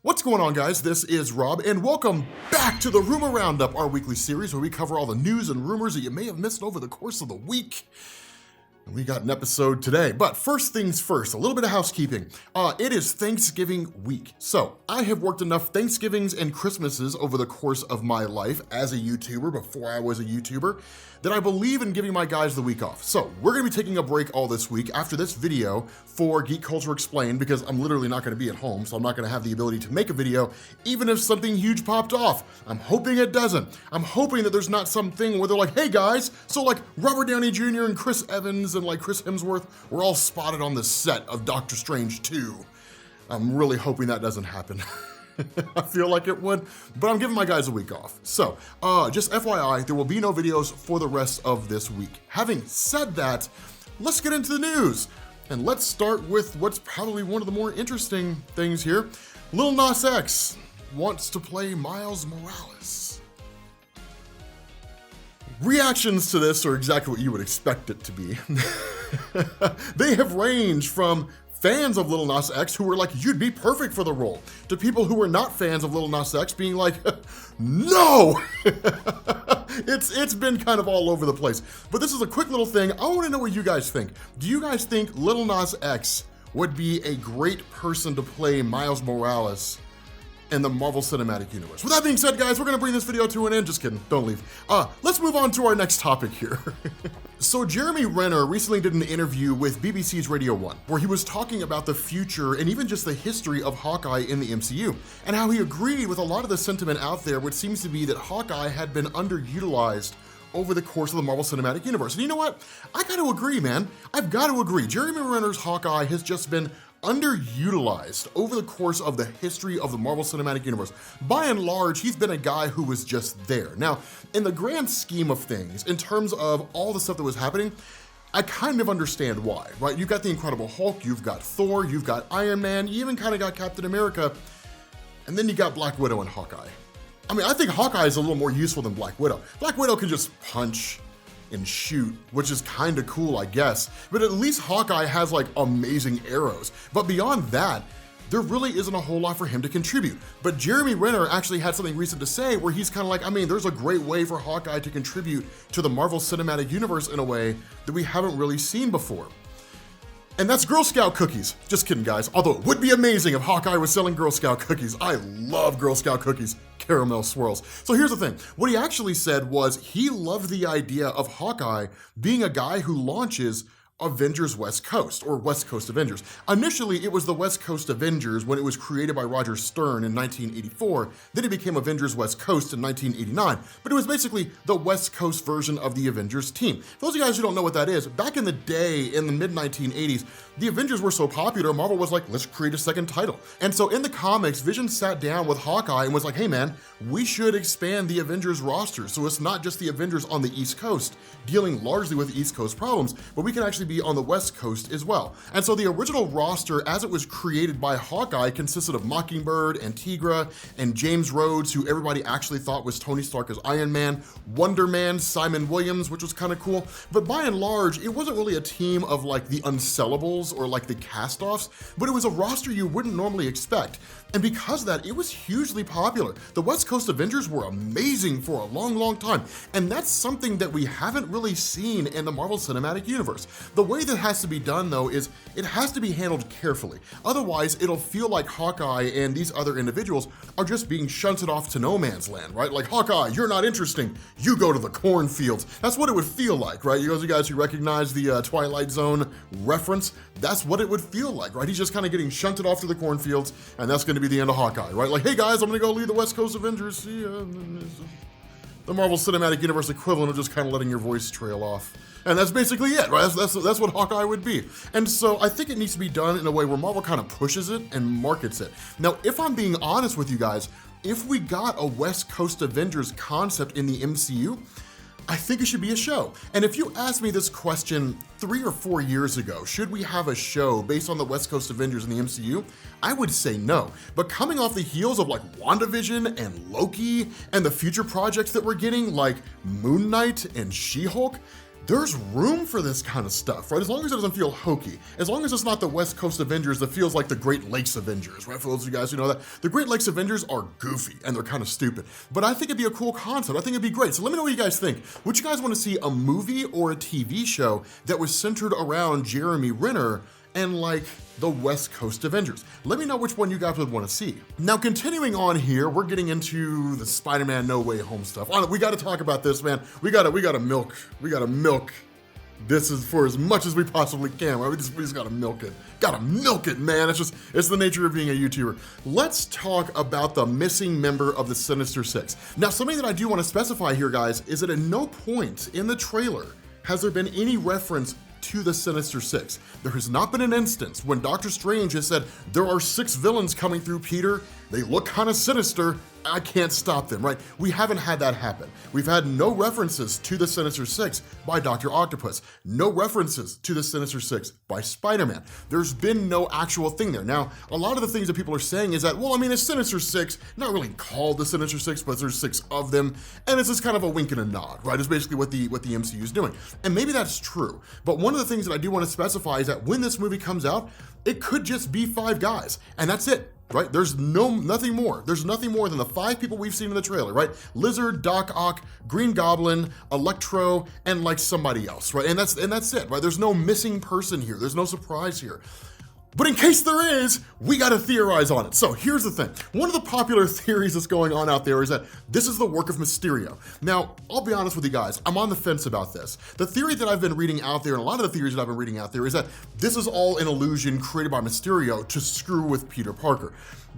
What's going on, guys? This is Rob, and welcome back to the Rumor Roundup, our weekly series where we cover all the news and rumors that you may have missed over the course of the week. And we got an episode today, but first things first, a little bit of housekeeping. It is Thanksgiving week, so I have worked enough Thanksgivings and Christmases over the course of my life as a YouTuber, before I was a YouTuber, that I believe in giving my guys the week off. So we're gonna be taking a break all this week after this video for Geek Culture Explained, because I'm literally not gonna be at home, so I'm not gonna have the ability to make a video, even if something huge popped off. I'm hoping it doesn't. I'm hoping that there's not something where they're like, hey guys, so like Robert Downey Jr. and Chris Evans and like Chris Hemsworth were all spotted on the set of Doctor Strange 2. I'm really hoping that doesn't happen. I feel like it would, but I'm giving my guys a week off. So, just FYI, there will be no videos for the rest of this week. Having said that, let's get into the news. And let's start with what's probably one of the more interesting things here. Lil Nas X wants to play Miles Morales. Reactions to this are exactly what you would expect it to be. They have ranged from fans of Lil Nas X who were like, you'd be perfect for the role, to people who were not fans of Lil Nas X being like, no! It's been kind of all over the place. But this is a quick little thing. I want to know what you guys think. Do you guys think Lil Nas X would be a great person to play Miles Morales in the Marvel Cinematic Universe? With that being said, guys, we're gonna bring this video to an end. Just kidding, don't leave. Let's move on to our next topic here. So Jeremy Renner recently did an interview with BBC's Radio 1, where he was talking about the future and even just the history of Hawkeye in the MCU, and how he agreed with a lot of the sentiment out there, which seems to be that Hawkeye had been underutilized over the course of the Marvel Cinematic Universe. And you know what? I gotta agree, man. I've gotta agree. Jeremy Renner's Hawkeye has just been underutilized over the course of the history of the Marvel Cinematic Universe. By and large, he's been a guy who was just there. Now, in the grand scheme of things, in terms of all the stuff that was happening, I kind of understand why, right? You've got the Incredible Hulk, you've got Thor, you've got Iron Man, you even kind of got Captain America, and then you got Black Widow and Hawkeye. I mean, I think Hawkeye is a little more useful than Black Widow. Black Widow can just punch and shoot, which is kind of cool, I guess. But at least Hawkeye has like amazing arrows. But beyond that, there really isn't a whole lot for him to contribute. But Jeremy Renner actually had something recent to say where he's kind of like, I mean, there's a great way for Hawkeye to contribute to the Marvel Cinematic Universe in a way that we haven't really seen before. And that's Girl Scout cookies. Just kidding, guys. Although it would be amazing if Hawkeye was selling Girl Scout cookies. I love Girl Scout cookies, caramel swirls. So here's the thing. What he actually said was he loved the idea of Hawkeye being a guy who launches Avengers West Coast, or West Coast Avengers. Initially, it was the West Coast Avengers when it was created by Roger Stern in 1984. Then it became Avengers West Coast in 1989. But it was basically the West Coast version of the Avengers team. For those of you guys who don't know what that is, back in the day, in the mid-1980s, the Avengers were so popular, Marvel was like, let's create a second title. And so in the comics, Vision sat down with Hawkeye and was like, hey man, we should expand the Avengers roster. So it's not just the Avengers on the East Coast, dealing largely with East Coast problems, but we can actually be on the West Coast as well. And so the original roster, as it was created by Hawkeye, consisted of Mockingbird and Tigra and James Rhodes, who everybody actually thought was Tony Stark as Iron Man, Wonder Man, Simon Williams, which was kind of cool. But by and large, it wasn't really a team of like the unsellables or like the cast-offs, but it was a roster you wouldn't normally expect. And because of that, it was hugely popular. The West Coast Avengers were amazing for a long, long time. And that's something that we haven't really seen in the Marvel Cinematic Universe. The way that has to be done, though, is it has to be handled carefully. Otherwise, it'll feel like Hawkeye and these other individuals are just being shunted off to no man's land, right? Like, Hawkeye, you're not interesting. You go to the cornfields. That's what it would feel like, right? You guys who recognize the Twilight Zone reference, that's what it would feel like, right? He's just kind of getting shunted off to the cornfields, and that's going to be the end of Hawkeye, right? Like, hey guys, I'm going to go lead the West Coast Avengers. See ya. The Marvel Cinematic Universe equivalent of just kind of letting your voice trail off. And that's basically it, right? That's what Hawkeye would be. And so I think it needs to be done in a way where Marvel kind of pushes it and markets it. Now, if I'm being honest with you guys, if we got a West Coast Avengers concept in the MCU, I think it should be a show. And if you asked me this question 3 or 4 years ago, should we have a show based on the West Coast Avengers in the MCU? I would say no. But coming off the heels of like WandaVision and Loki and the future projects that we're getting like Moon Knight and She-Hulk, there's room for this kind of stuff, right? As long as it doesn't feel hokey, as long as it's not the West Coast Avengers that feels like the Great Lakes Avengers, right? For those of you guys who know that, the Great Lakes Avengers are goofy and they're kind of stupid, but I think it'd be a cool concept. I think it'd be great. So let me know what you guys think. Would you guys want to see a movie or a TV show that was centered around Jeremy Renner and like the West Coast Avengers? Let me know which one you guys would want to see. Now, continuing on here, we're getting into the Spider-Man No Way Home stuff. We got to talk about this, man. We gotta milk this is for as much as we possibly can, right? We just gotta milk it. Gotta milk it, man. It's the nature of being a YouTuber. Let's talk about the missing member of the Sinister Six. Now, something that I do want to specify here, guys, is that at no point in the trailer has there been any reference to the Sinister Six. There has not been an instance when Doctor Strange has said, there are 6 villains coming through, Peter. They look kind of sinister. I can't stop them, right? We haven't had that happen. We've had no references to the Sinister Six by Dr. Octopus. No references to the Sinister Six by Spider-Man. There's been no actual thing there. Now, a lot of the things that people are saying is that, well, I mean, it's Sinister Six, not really called the Sinister Six, but there's 6 of them, and it's just kind of a wink and a nod, right? It's basically what the MCU is doing. And maybe that's true, but one of the things that I do want to specify is that when this movie comes out, it could just be 5 guys, and that's it. Right? There's nothing more. There's nothing more than the 5 people we've seen in the trailer, right? Lizard, Doc Ock, Green Goblin, Electro, and like somebody else, right? And that's it, right? There's no missing person here. There's no surprise here. But in case there is, we gotta theorize on it. So here's the thing. One of the popular theories that's going on out there is that this is the work of Mysterio. Now, I'll be honest with you guys, I'm on the fence about this. The theory that I've been reading out there, and a lot of the theories that I've been reading out there, is that this is all an illusion created by Mysterio to screw with Peter Parker.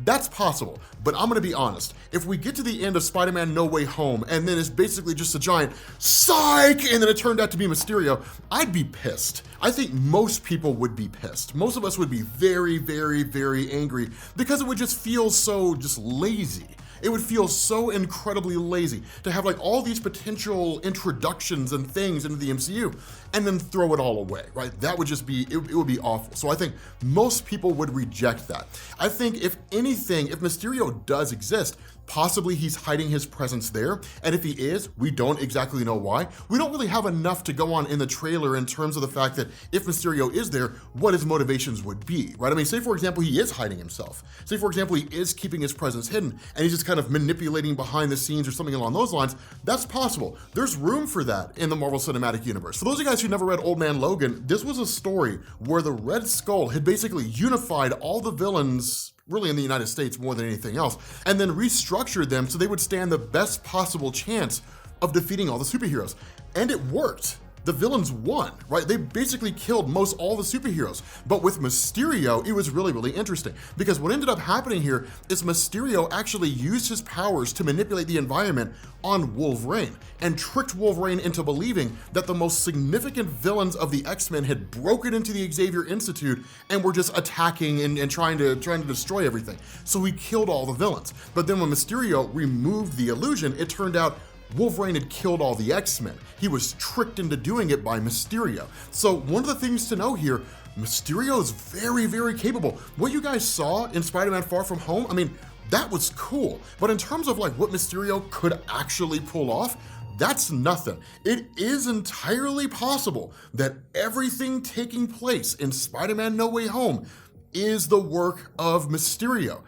That's possible, but I'm gonna be honest. If we get to the end of Spider-Man No Way Home and then it's basically just a giant psych and then it turned out to be Mysterio, I'd be pissed. I think most people would be pissed. Most of us would be very, very, very angry because it would just feel so just lazy. It would feel so incredibly lazy to have like all these potential introductions and things into the MCU and then throw it all away, right? That would just be, it would be awful. So I think most people would reject that. I think if anything, if Mysterio does exist, possibly he's hiding his presence there. And if he is, we don't exactly know why. We don't really have enough to go on in the trailer in terms of the fact that if Mysterio is there, what his motivations would be, right? I mean, say for example, he is hiding himself. Say for example, he is keeping his presence hidden and he's just kind of manipulating behind the scenes or something along those lines. That's possible. There's room for that in the Marvel Cinematic Universe. For those of you guys who never read Old Man Logan, this was a story where the Red Skull had basically unified all the villains really in the United States more than anything else, and then restructured them so they would stand the best possible chance of defeating all the superheroes. And it worked. The villains won, right? They basically killed most all the superheroes. But with Mysterio, it was really, really interesting because what ended up happening here is Mysterio actually used his powers to manipulate the environment on Wolverine and tricked Wolverine into believing that the most significant villains of the X-Men had broken into the Xavier Institute and were just attacking and trying to destroy everything. So he killed all the villains. But then when Mysterio removed the illusion, it turned out Wolverine had killed all the X-Men. He was tricked into doing it by Mysterio. So one of the things to know here, Mysterio is very, very capable. What you guys saw in Spider-Man Far From Home, I mean, that was cool. But in terms of like what Mysterio could actually pull off, that's nothing. It is entirely possible that everything taking place in Spider-Man No Way Home is the work of Mysterio.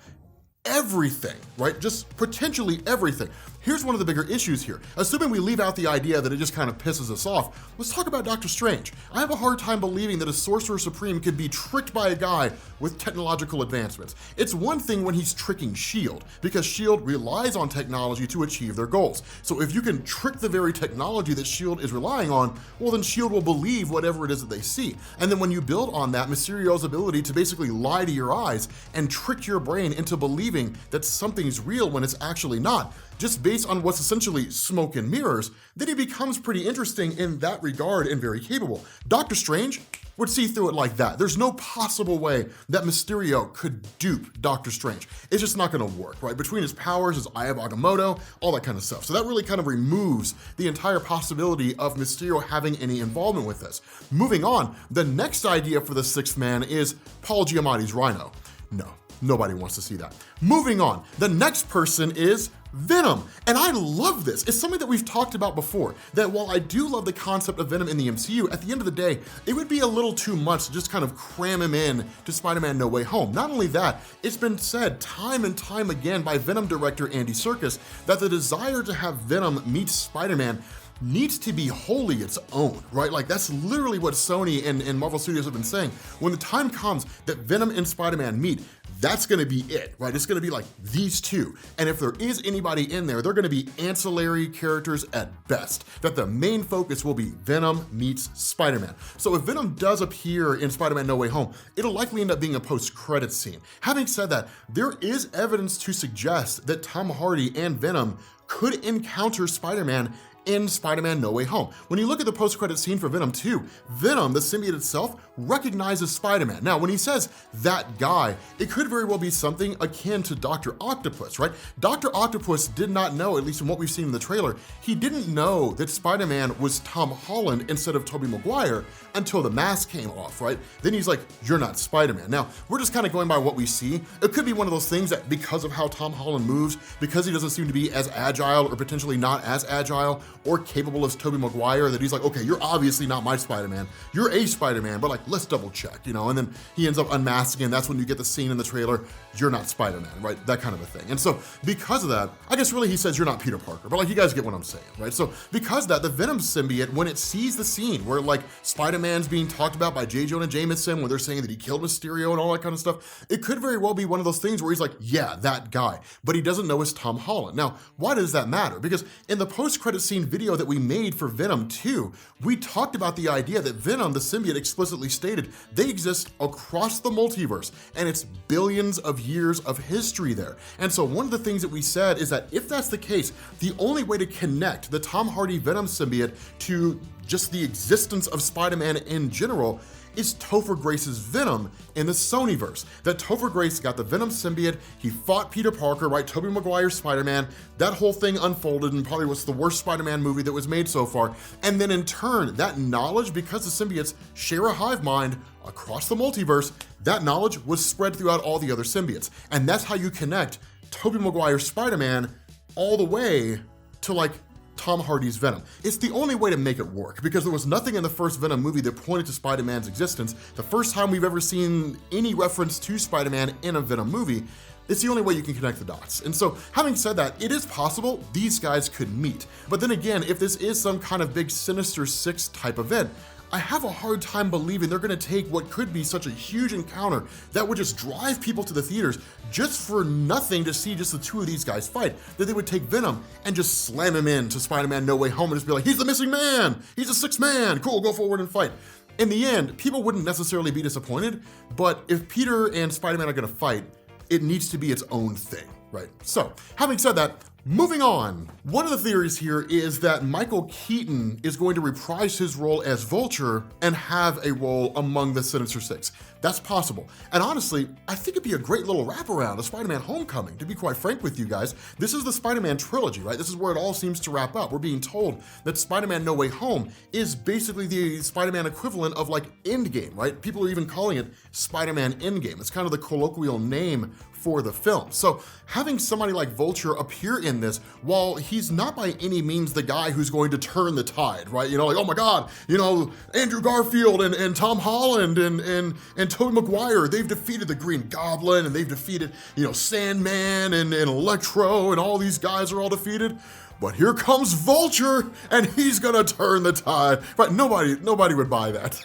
Everything, right? Just potentially everything. Here's one of the bigger issues here. Assuming we leave out the idea that it just kind of pisses us off, let's talk about Doctor Strange. I have a hard time believing that a Sorcerer Supreme could be tricked by a guy with technological advancements. It's one thing when he's tricking S.H.I.E.L.D., because S.H.I.E.L.D. relies on technology to achieve their goals. So if you can trick the very technology that S.H.I.E.L.D. is relying on, well then S.H.I.E.L.D. will believe whatever it is that they see. And then when you build on that, Mysterio's ability to basically lie to your eyes and trick your brain into believing that something's real when it's actually not, just based on what's essentially smoke and mirrors, then he becomes pretty interesting in that regard and very capable. Doctor Strange would see through it like that. There's no possible way that Mysterio could dupe Doctor Strange. It's just not gonna work, right? Between his powers, his Eye of Agamotto, all that kind of stuff. So that really kind of removes the entire possibility of Mysterio having any involvement with this. Moving on, the next idea for the sixth man is Paul Giamatti's Rhino. No, nobody wants to see that. Moving on, the next person is Venom. And I love this. It's something that we've talked about before, that while I do love the concept of Venom in the MCU, at the end of the day, it would be a little too much to just kind of cram him in to Spider-Man No Way Home. Not only that, it's been said time and time again by Venom director Andy Serkis that the desire to have Venom meet Spider-Man needs to be wholly its own, right? Like that's literally what Sony and Marvel Studios have been saying. When the time comes that Venom and Spider-Man meet, that's gonna be it, right? It's gonna be like these two. And if there is anybody in there, they're gonna be ancillary characters at best. That the main focus will be Venom meets Spider-Man. So if Venom does appear in Spider-Man No Way Home, it'll likely end up being a post-credits scene. Having said that, there is evidence to suggest that Tom Hardy and Venom could encounter Spider-Man in Spider-Man No Way Home. When you look at the post-credit scene for Venom 2, Venom, the symbiote itself, recognizes Spider-Man. Now, when he says that guy, it could very well be something akin to Dr. Octopus, right? Dr. Octopus did not know, at least from what we've seen in the trailer, he didn't know that Spider-Man was Tom Holland instead of Tobey Maguire until the mask came off, right? Then he's like, you're not Spider-Man. Now, we're just kind of going by what we see. It could be one of those things that because of how Tom Holland moves, because he doesn't seem to be as agile or potentially not as agile or capable as Tobey Maguire, that he's like, okay, you're obviously not my Spider-Man. You're a Spider-Man, but like, let's double check, you know? And then he ends up unmasking, and that's when you get the scene in the trailer, you're not Spider-Man, right? That kind of a thing. And so because of that, I guess really he says you're not Peter Parker, but like you guys get what I'm saying, right? So because of that, the Venom symbiote, when it sees the scene where like Spider-Man's being talked about by J. Jonah Jameson, where they're saying that he killed Mysterio and all that kind of stuff, it could very well be one of those things where he's like, yeah, that guy, but he doesn't know it's Tom Holland. Now, why does that matter? Because in the post-credit scene video that we made for Venom 2, we talked about the idea that Venom, the symbiote, explicitly stated they exist across the multiverse, and it's billions of years of history there. And so one of the things that we said is that if that's the case, the only way to connect the Tom Hardy Venom symbiote to just the existence of Spider-Man in general is Topher Grace's Venom in the Sonyverse. That Topher Grace got the Venom symbiote, he fought Peter Parker, right? Tobey Maguire's Spider-Man, that whole thing unfolded and probably was the worst Spider-Man movie that was made so far. And then in turn, that knowledge, because the symbiotes share a hive mind across the multiverse, that knowledge was spread throughout all the other symbiotes. And that's how you connect Tobey Maguire's Spider-Man all the way to like Tom Hardy's Venom. It's the only way to make it work because there was nothing in the first Venom movie that pointed to Spider-Man's existence. The first time we've ever seen any reference to Spider-Man in a Venom movie, it's the only way you can connect the dots. And so having said that, it is possible these guys could meet. But then again, if this is some kind of big Sinister Six type event, I have a hard time believing they're gonna take what could be such a huge encounter that would just drive people to the theaters just for nothing to see just the two of these guys fight, that they would take Venom and just slam him into Spider-Man No Way Home and just be like, he's the missing man, he's a sixth man, cool, go forward and fight. In the end, people wouldn't necessarily be disappointed, but if Peter and Spider-Man are gonna fight, it needs to be its own thing, right? So, having said that, moving on. One of the theories here is that Michael Keaton is going to reprise his role as Vulture and have a role among the Sinister Six. That's possible. And honestly, I think it'd be a great little wraparound of Spider-Man Homecoming, to be quite frank with you guys. This is the Spider-Man trilogy, right? This is where it all seems to wrap up. We're being told that Spider-Man No Way Home is basically the Spider-Man equivalent of like Endgame, right? People are even calling it Spider-Man Endgame. It's kind of the colloquial name for the film. So having somebody like Vulture appear in this, while he's not by any means the guy who's going to turn the tide, right? You know, like, oh my God, you know, Andrew Garfield and Tom Holland and Tobey Maguire, they've defeated the Green Goblin and they've defeated, you know, Sandman and Electro and all these guys are all defeated. But here comes Vulture and he's gonna turn the tide. Right, nobody would buy that.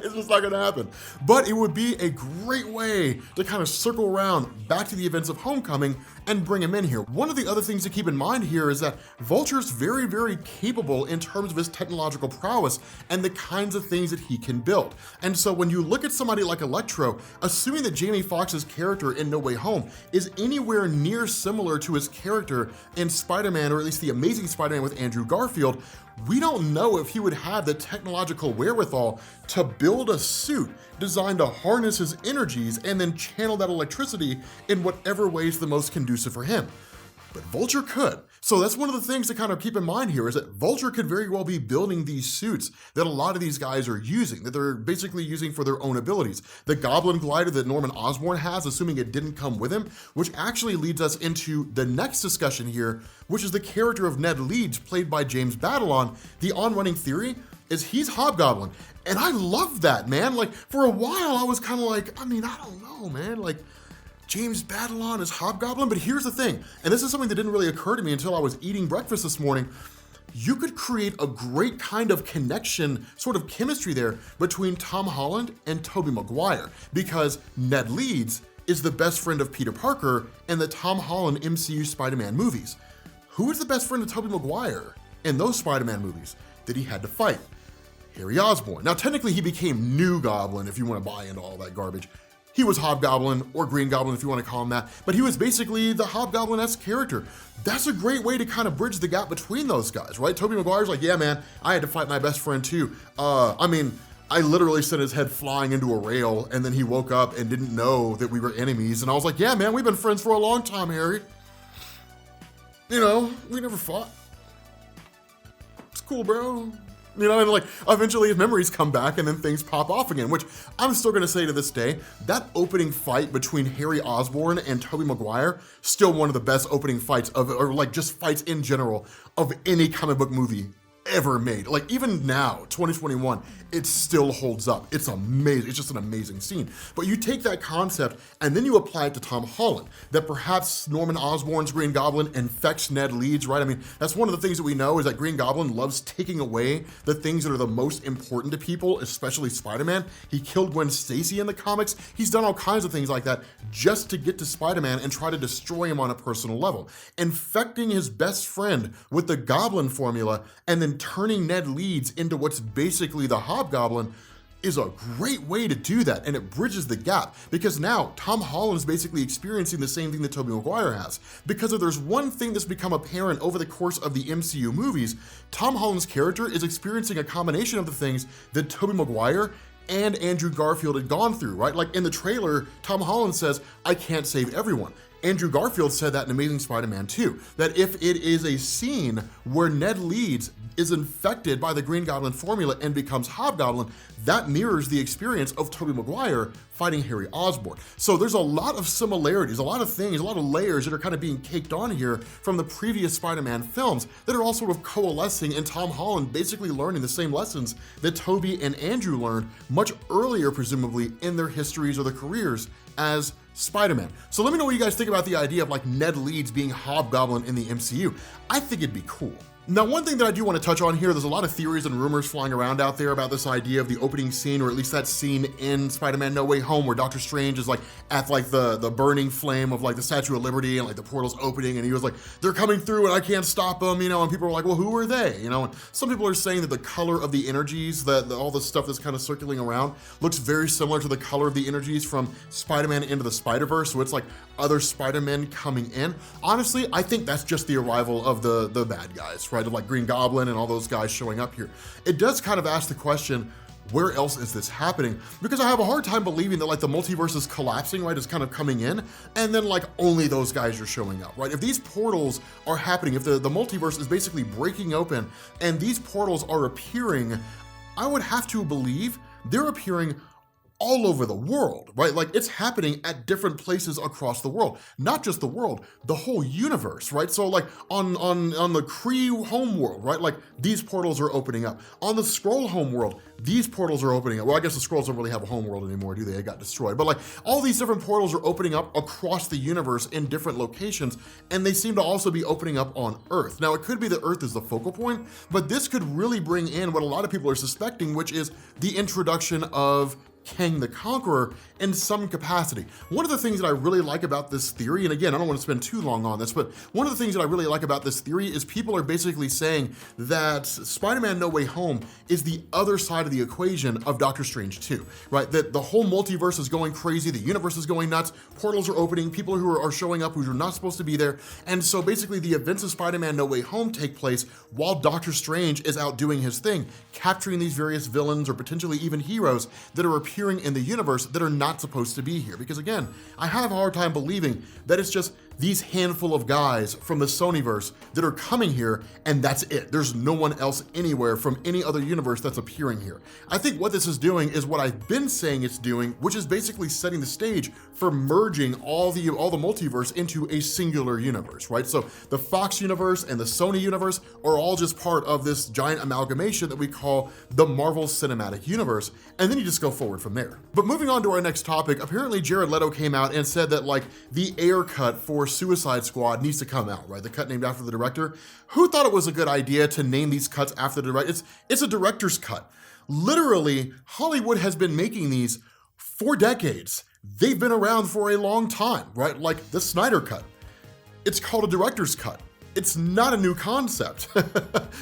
It's just not gonna happen. But it would be a great way to kind of circle around back to the events of Homecoming and bring him in here. One of the other things to keep in mind here is that Vulture's very, very capable in terms of his technological prowess and the kinds of things that he can build. And so when you look at somebody like Electro, assuming that Jamie Foxx's character in No Way Home is anywhere near similar to his character in Spider-Man, or at least the Amazing Spider-Man with Andrew Garfield, we don't know if he would have the technological wherewithal to build a suit designed to harness his energies and then channel that electricity in whatever way is the most conducive for him. but Vulture could. So that's one of the things to kind of keep in mind here, is that Vulture could very well be building these suits that a lot of these guys are using, that they're basically using for their own abilities. The Goblin glider that Norman Osborn has, assuming it didn't come with him, which actually leads us into the next discussion here, which is the character of Ned Leeds, played by James Batalon. The on-running theory is he's Hobgoblin. And I love that, man. Like, for a while, I was kind of like, I don't know, man. Like, James Batalon is Hobgoblin, but here's the thing, and this is something that didn't really occur to me until I was eating breakfast this morning. You could create a great kind of connection, sort of chemistry there between Tom Holland and Tobey Maguire, because Ned Leeds is the best friend of Peter Parker in the Tom Holland MCU Spider-Man movies. Who is the best friend of Tobey Maguire in those Spider-Man movies that he had to fight? Harry Osborn. Now, technically, he became New Goblin, if you want to buy into all that garbage. He was Hobgoblin, or Green Goblin if you want to call him that, but he was basically the Hobgoblin-esque character. That's a great way to kind of bridge the gap between those guys, right? Tobey Maguire's like, yeah, man, I had to fight my best friend too. I literally sent his head flying into a rail, and then he woke up and didn't know that we were enemies, and I was like, yeah, man, we've been friends for a long time, Harry. You know, we never fought. It's cool, bro. You know, and like, eventually his memories come back and then things pop off again, which I'm still gonna say to this day, that opening fight between Harry Osborn and Tobey Maguire, still one of the best opening fights or like just fights in general of any comic book movie ever made. Like, even now, 2021, it still holds up. It's amazing. It's just an amazing scene. But you take that concept and then you apply it to Tom Holland, that perhaps Norman Osborn's Green Goblin infects Ned Leeds, right? I mean, that's one of the things that we know, is that Green Goblin loves taking away the things that are the most important to people, especially Spider-Man. He killed Gwen Stacy in the comics. He's done all kinds of things like that just to get to Spider-Man and try to destroy him on a personal level. Infecting his best friend with the Goblin formula and then turning Ned Leeds into what's basically the Hobgoblin is a great way to do that, and it bridges the gap, because now Tom Holland is basically experiencing the same thing that Tobey Maguire has. Because if there's one thing that's become apparent over the course of the MCU movies, Tom Holland's character is experiencing a combination of the things that Tobey Maguire and Andrew Garfield had gone through, right? Like in the trailer, Tom Holland says, I can't save everyone. Andrew Garfield said that in Amazing Spider-Man 2, that if it is a scene where Ned Leeds is infected by the Green Goblin formula and becomes Hobgoblin, that mirrors the experience of Tobey Maguire fighting Harry Osborn. So there's a lot of similarities, a lot of things, a lot of layers that are kind of being caked on here from the previous Spider-Man films that are all sort of coalescing, and Tom Holland basically learning the same lessons that Tobey and Andrew learned much earlier, presumably, in their histories or their careers as Spider-Man. So let me know what you guys think about the idea of like Ned Leeds being Hobgoblin in the MCU. I think it'd be cool. Now, one thing that I do want to touch on here, there's a lot of theories and rumors flying around out there about this idea of the opening scene, or at least that scene in Spider-Man No Way Home where Doctor Strange is like at like the burning flame of like the Statue of Liberty, and like the portal's opening, and he was like, they're coming through and I can't stop them, you know, and people are like, well, who are they? You know, and some people are saying that the color of the energies, that all the stuff that's kind of circling around looks very similar to the color of the energies from Spider-Man Into the Spider-Verse, so it's like other Spider-Men coming in. Honestly, I think that's just the arrival of the bad guys, right? Of like Green Goblin and all those guys showing up here. It does kind of ask the question, where else is this happening? Because I have a hard time believing that like the multiverse is collapsing, right? It's kind of coming in, and then like only those guys are showing up, right? If these portals are happening, if the multiverse is basically breaking open and these portals are appearing, I would have to believe they're appearing all over the world, right? Like it's happening at different places across the world, not just the world, the whole universe, right? So like on the Kree home world, right? Like these portals are opening up. On the Skrull home world, these portals are opening up. Well, I guess the Skrulls don't really have a home world anymore, do they? It got destroyed. But like all these different portals are opening up across the universe in different locations, and they seem to also be opening up on Earth. Now, it could be that Earth is the focal point, but this could really bring in what a lot of people are suspecting, which is the introduction of Kang the Conqueror in some capacity. One of the things that I really like about this theory, and again, I don't want to spend too long on this, but one of the things that I really like about this theory is people are basically saying that Spider-Man No Way Home is the other side of the equation of Doctor Strange 2, right? That the whole multiverse is going crazy, the universe is going nuts, portals are opening, people who are showing up who are not supposed to be there, and so basically the events of Spider-Man No Way Home take place while Doctor Strange is out doing his thing, capturing these various villains or potentially even heroes that are appearing in the universe that are not supposed to be here. Because again, I have a hard time believing that it's just these handful of guys from the Sonyverse that are coming here, and that's it. There's no one else anywhere from any other universe that's appearing here. I think what this is doing is what I've been saying it's doing, which is basically setting the stage for merging all the multiverse into a singular universe, right? So the Fox universe and the Sony universe are all just part of this giant amalgamation that we call the Marvel Cinematic Universe, and then you just go forward from there. But moving on to our next topic, apparently Jared Leto came out and said that like the Ayer Cut for Suicide Squad needs to come out, right? The cut named after the director. Who thought it was a good idea to name these cuts after the director? It's a director's cut. Literally, Hollywood has been making these for decades. They've been around for a long time, right? Like the Snyder Cut. It's called a director's cut. It's not a new concept.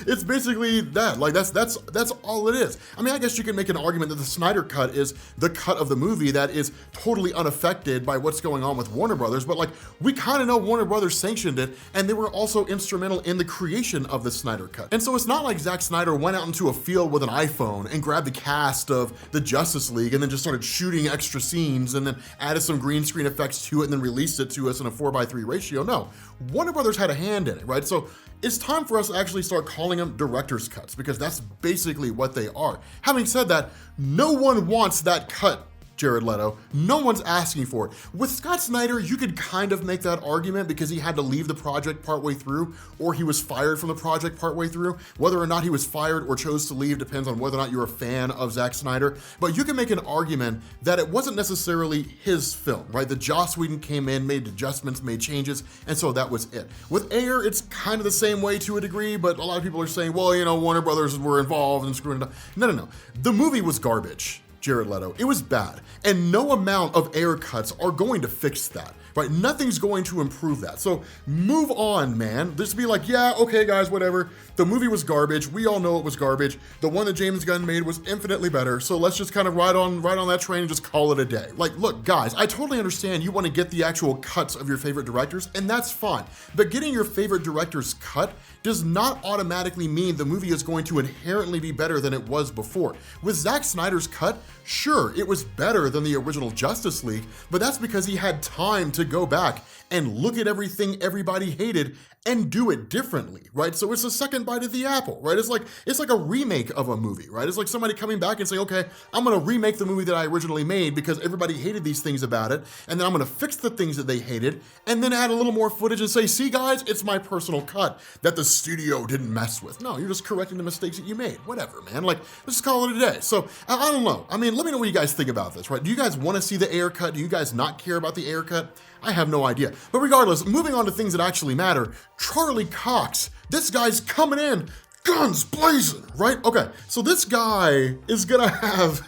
It's basically that, like that's all it is. I mean, I guess you can make an argument that the Snyder Cut is the cut of the movie that is totally unaffected by what's going on with Warner Brothers, but like we kind of know Warner Brothers sanctioned it, and they were also instrumental in the creation of the Snyder Cut. And so it's not like Zack Snyder went out into a field with an iPhone and grabbed the cast of the Justice League and then just started shooting extra scenes and then added some green screen effects to it and then released it to us in a 4:3 ratio. No, Warner Brothers had a hand in it, right? So it's time for us to actually start calling them director's cuts, because that's basically what they are. Having said that, no one wants that cut, Jared Leto. No one's asking for it. With Scott Snyder, you could kind of make that argument because he had to leave the project partway through, or he was fired from the project partway through. Whether or not he was fired or chose to leave depends on whether or not you're a fan of Zack Snyder. But you can make an argument that it wasn't necessarily his film, right? The Joss Whedon came in, made adjustments, made changes, and so that was it. With Ayer, it's kind of the same way to a degree, but a lot of people are saying, well, you know, Warner Brothers were involved and screwing it up. No. The movie was garbage, Jared Leto. It was bad. And no amount of Ayer cuts are going to fix that, right? Nothing's going to improve that. So move on, man. Just be like, yeah, okay, guys, whatever. The movie was garbage. We all know it was garbage. The one that James Gunn made was infinitely better. So let's just kind of ride on that train and just call it a day. Like, look, guys, I totally understand you want to get the actual cuts of your favorite directors, and that's fine. But getting your favorite director's cut does not automatically mean the movie is going to inherently be better than it was before. With Zack Snyder's cut, sure, it was better than the original Justice League, but that's because he had time to go back and look at everything everybody hated and do it differently, right? So it's a second bite of the apple, right? It's like a remake of a movie, right? It's like somebody coming back and saying, okay, I'm gonna remake the movie that I originally made because everybody hated these things about it, and then I'm gonna fix the things that they hated, and then add a little more footage and say, see guys, it's my personal cut that the studio didn't mess with. No, you're just correcting the mistakes that you made. Whatever, man. Like, let's just call it a day. So, I don't know. I mean, let me know what you guys think about this, right? Do you guys wanna see the Ayer cut? Do you guys not care about the Ayer cut? I have no idea. But regardless, moving on to things that actually matter, Charlie Cox, this guy's coming in, guns blazing, right? Okay, so this guy is gonna have,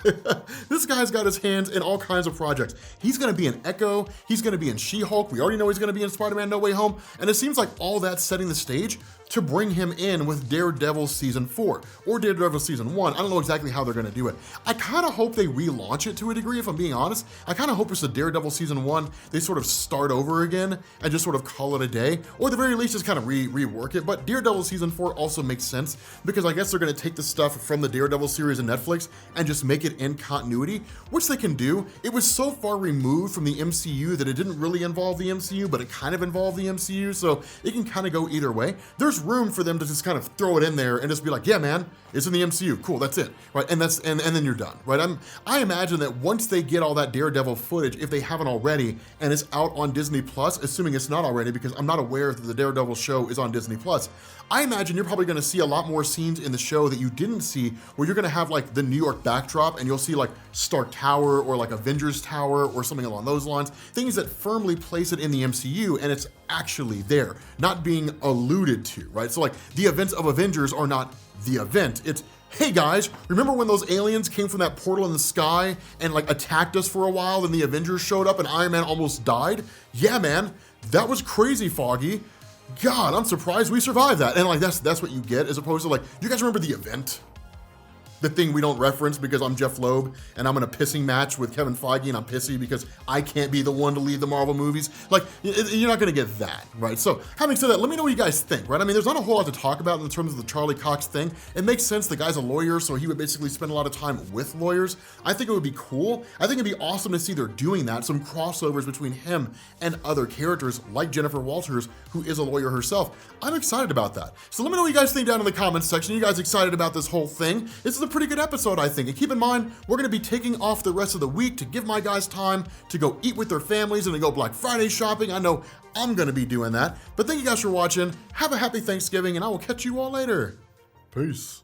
this guy's got his hands in all kinds of projects. He's gonna be in Echo, he's gonna be in She-Hulk, we already know he's gonna be in Spider-Man No Way Home, and it seems like all that's setting the stage to bring him in with Daredevil Season 4, or Daredevil Season 1. I don't know exactly how they're gonna do it. I kinda hope they relaunch it to a degree, if I'm being honest. I kinda hope it's a Daredevil Season 1, they sort of start over again and just sort of call it a day, or at the very least just kind of rework it. But Daredevil Season 4 also makes sense, because I guess they're gonna take the stuff from the Daredevil series on Netflix and just make it in continuity, which they can do. It was so far removed from the MCU that it didn't really involve the MCU, but it kind of involved the MCU, so it can kind of go either way. There's room for them to just kind of throw it in there and just be like, yeah, man, it's in the MCU, cool, that's it, right? And then you're done, right? I imagine that once they get all that Daredevil footage, if they haven't already, and it's out on Disney Plus, assuming it's not already, because I'm not aware that the Daredevil show is on Disney Plus, I imagine you're probably gonna see a lot more scenes in the show that you didn't see, where you're gonna have like the New York backdrop and you'll see like Stark Tower or like Avengers Tower or something along those lines, things that firmly place it in the MCU and it's actually there, not being alluded to, right? So like the events of Avengers are not the event, it's, hey guys, remember when those aliens came from that portal in the sky and like attacked us for a while, then the Avengers showed up and Iron Man almost died? Yeah, man, that was crazy, Foggy. God, I'm surprised we survived that. And like, that's what you get, as opposed to like, you guys remember the event? the thing we don't reference because I'm Jeff Loeb and I'm in a pissing match with Kevin Feige and I'm pissy because I can't be the one to lead the Marvel movies. Like, you're not gonna get that, right? So having said that, let me know what you guys think, right? I mean, there's not a whole lot to talk about in terms of the Charlie Cox thing. It makes sense, the guy's a lawyer, so he would basically spend a lot of time with lawyers. I think it would be cool. I think it'd be awesome to see they're doing that, some crossovers between him and other characters like Jennifer Walters, who is a lawyer herself. I'm excited about that. So let me know what you guys think down in the comments section. You guys excited about this whole thing? This is a pretty good episode, I think. And keep in mind, we're gonna be taking off the rest of the week to give my guys time to go eat with their families and to go Black Friday shopping. I know I'm gonna be doing that. But thank you guys for watching. Have a happy Thanksgiving, and I will catch you all later. Peace.